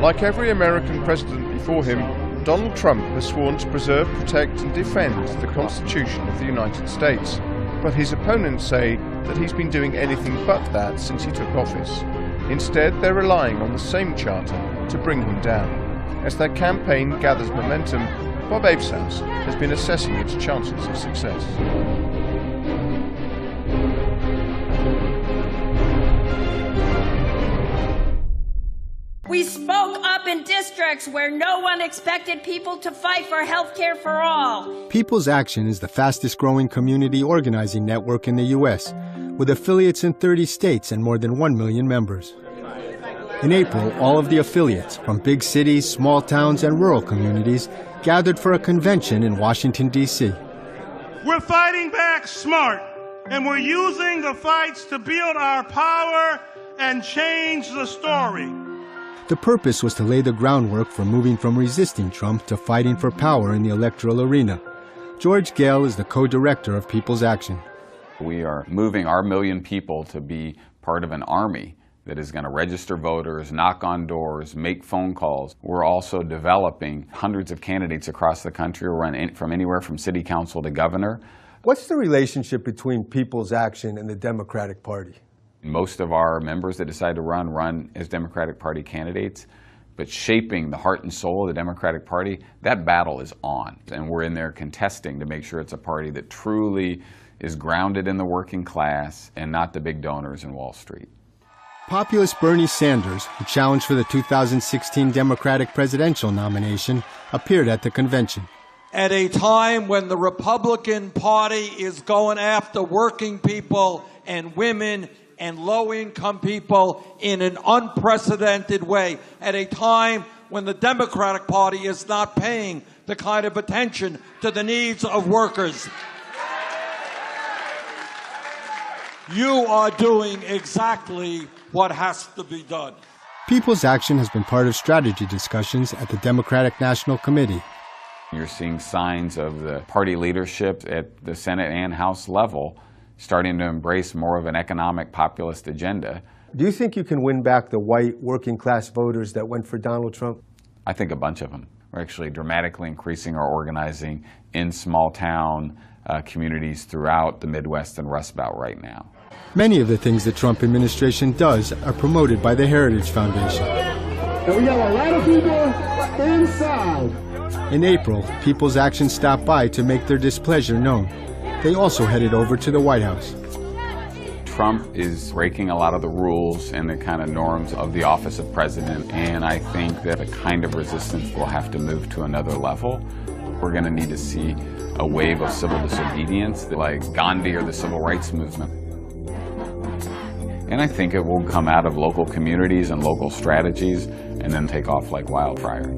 Like every American president before him, Donald Trump has sworn to preserve, protect and defend the Constitution of the United States. But his opponents say that he's been doing anything but that since he took office. Instead, they're relying on the same charter to bring him down. As their campaign gathers momentum, Bob Aveshouse has been assessing its chances of success. We spoke up in districts where no one expected people to fight for health care for all. People's Action is the fastest growing community organizing network in the U.S., with affiliates in 30 states and more than 1 million members. In April, all of the affiliates from big cities, small towns, and rural communities gathered for a convention in Washington, D.C. We're fighting back smart, and we're using the fights to build our power and change the story. The purpose was to lay the groundwork for moving from resisting Trump to fighting for power in the electoral arena. George Gale is the co-director of People's Action. We are moving our 1 million people to be part of an army that is going to register voters, knock on doors, make phone calls. We're also developing hundreds of candidates across the country who run from anywhere from city council to governor. What's the relationship between People's Action and the Democratic Party? Most of our members that decide to run as Democratic Party candidates, but shaping the heart and soul of the Democratic Party, that battle is on. And we're in there contesting to make sure it's a party that truly is grounded in the working class and not the big donors in Wall Street. Populist Bernie Sanders, who challenged for the 2016 Democratic presidential nomination, appeared at the convention. At a time when the Republican Party is going after working people and women and low-income people in an unprecedented way, at a time when the Democratic Party is not paying the kind of attention to the needs of workers. You are doing exactly what has to be done. People's Action has been part of strategy discussions at the Democratic National Committee. You're seeing signs of the party leadership at the Senate and House level starting to embrace more of an economic populist agenda. Do you think you can win back the white working class voters that went for Donald Trump? I think a bunch of them. We're actually dramatically increasing our organizing in small town communities throughout the Midwest and Rust Belt right now. Many of the things the Trump administration does are promoted by the Heritage Foundation. And we have a lot of people inside. In April, People's Action stopped by to make their displeasure known. They also headed over to the White House. Trump is breaking a lot of the rules and the kind of norms of the office of president, and I think that the kind of resistance will have to move to another level. We're going to need to see a wave of civil disobedience like Gandhi or the civil rights movement. And I think it will come out of local communities and local strategies and then take off like wildfire.